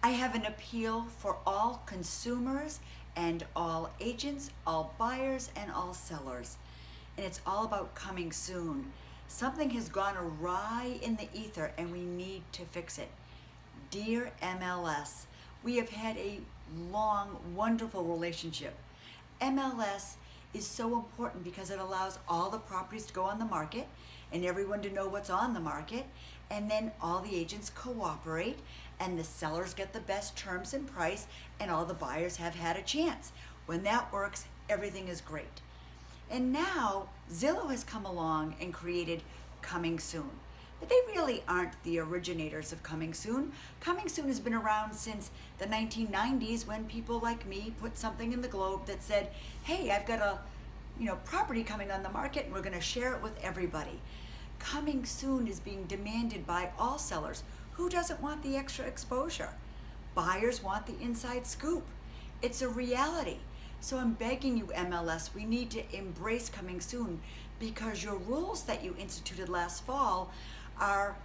I have an appeal for all consumers and all agents, all buyers and all sellers. And it's all about coming soon. Something has gone awry in the ether and we need to fix it. Dear MLS, we have had a long, wonderful relationship. MLS is so important because it allows all the properties to go on the market and everyone to know what's on the market, and then all the agents cooperate and the sellers get the best terms and price and all the buyers have had a chance. When that works, everything is great. And now Zillow has come along and created Coming Soon. But they really aren't the originators of Coming Soon. Coming Soon has been around since the 1990s when people like me put something in the Globe that said, hey, I've got a property coming on the market and we're going to share it with everybody. Coming Soon is being demanded by all sellers. Who doesn't want the extra exposure? Buyers want the inside scoop. It's a reality. So I'm begging you, MLS, we need to embrace Coming Soon, because your rules that you instituted last fall are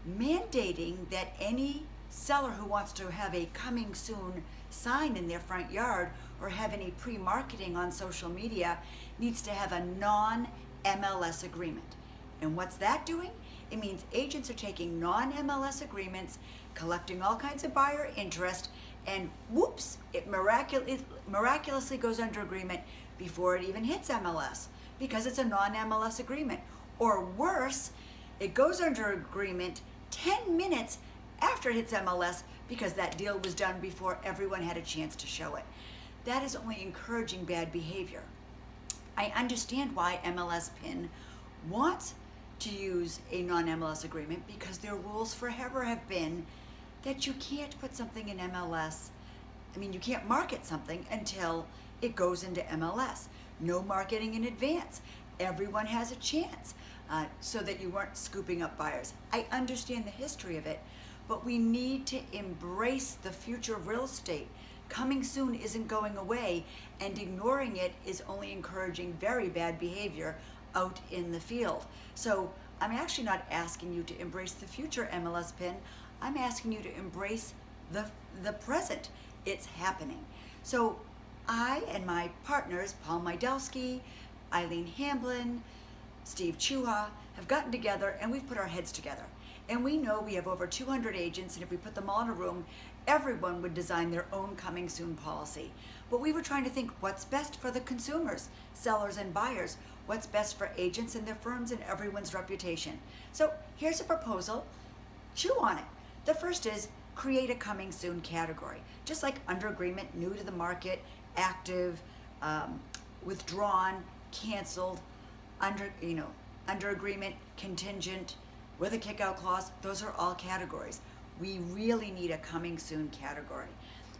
mandating that any seller who wants to have a Coming Soon sign in their front yard or have any pre-marketing on social media needs to have a non-MLS agreement. And what's that doing? It means agents are taking non-MLS agreements, collecting all kinds of buyer interest, and whoops, it miraculously goes under agreement before it even hits MLS because it's a non-MLS agreement. Or worse, it goes under agreement 10 minutes after it hits MLS because that deal was done before everyone had a chance to show it. That is only encouraging bad behavior. I understand why MLS PIN wants to use a non-MLS agreement because their rules forever have been that you can't put something in MLS. You can't market something until it goes into MLS. No marketing in advance. Everyone has a chance so that you weren't scooping up buyers. I understand the history of it, but we need to embrace the future of real estate. Coming Soon isn't going away, and ignoring it is only encouraging very bad behavior out in the field. So I'm actually not asking you to embrace the future MLS PIN. I'm asking you to embrace the present. It's happening. So I and my partners, Paul Mydelsky, Eileen Hamblin, Steve Chuha, have gotten together and we've put our heads together. And we know we have over 200 agents, and if we put them all in a room, everyone would design their own Coming Soon policy. But we were trying to think what's best for the consumers, sellers and buyers, what's best for agents and their firms and everyone's reputation. So here's a proposal. Chew on it. The first is create a Coming Soon category, just like under agreement, new to the market, active, withdrawn, canceled, under agreement, contingent, with a kickout clause. Those are all categories. We really need a Coming Soon category.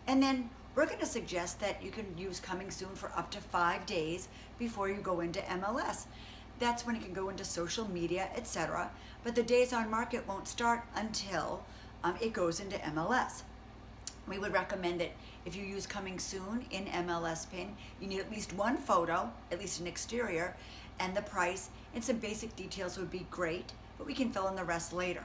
And then we're going to suggest that you can use Coming Soon for up to 5 days before you go into MLS. That's when it can go into social media, etc. But the days on market won't start until it goes into MLS. We would recommend that if you use Coming Soon in MLS PIN, you need at least one photo, at least an exterior, and the price, and some basic details would be great, but we can fill in the rest later.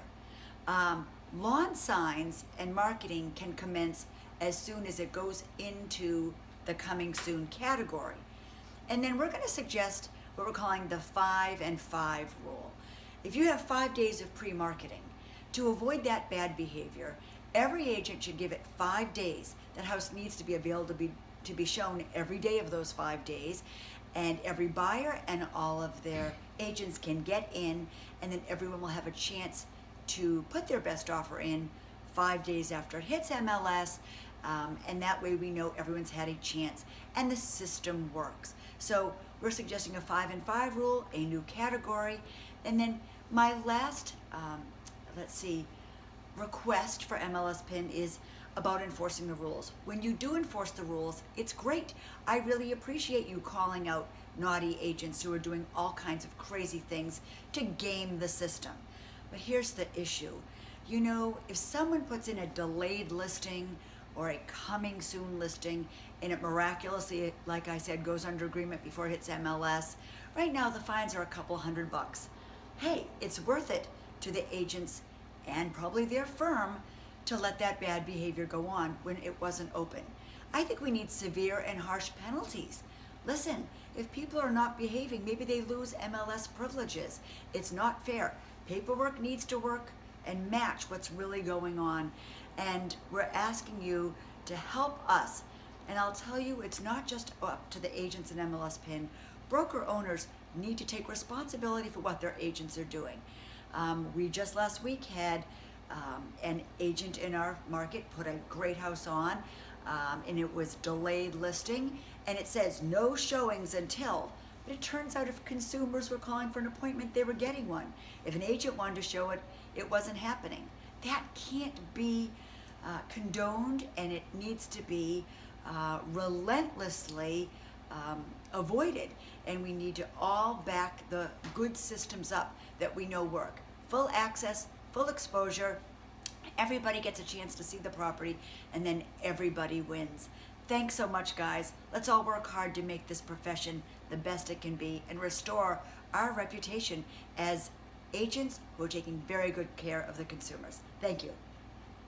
Lawn signs and marketing can commence as soon as it goes into the Coming Soon category. And then we're going to suggest what we're calling the 5 and 5 rule. If you have 5 days of pre-marketing, to avoid that bad behavior, every agent should give it 5 days. That house needs to be available to be shown every day of those 5 days, and every buyer and all of their agents can get in, and then everyone will have a chance to put their best offer in 5 days after it hits MLS, and that way we know everyone's had a chance and the system works. So we're suggesting a 5 and 5 rule, a new category, and then my last request for MLS PIN is about enforcing the rules. When you do enforce the rules, it's great. I really appreciate you calling out naughty agents who are doing all kinds of crazy things to game the system. But here's the issue. If someone puts in a delayed listing or a Coming Soon listing and it miraculously, like I said, goes under agreement before it hits MLS, right now the fines are a couple $100. Hey, it's worth it to the agents and probably their firm to let that bad behavior go on when it wasn't open. I think we need severe and harsh penalties. Listen, if people are not behaving, maybe they lose MLS privileges. It's not fair. Paperwork needs to work and match what's really going on. And we're asking you to help us. And I'll tell you, it's not just up to the agents in MLS PIN. Broker owners need to take responsibility for what their agents are doing. We just last week had an agent in our market put a great house on, and it was delayed listing, and it says no showings until. But it turns out if consumers were calling for an appointment, they were getting one. If an agent wanted to show it, it wasn't happening. That can't be condoned, and it needs to be relentlessly avoided. And we need to all back the good systems up that we know work. Full access, full exposure, everybody gets a chance to see the property, and then everybody wins. Thanks so much, guys. Let's all work hard to make this profession the best it can be and restore our reputation as agents who are taking very good care of the consumers. Thank you.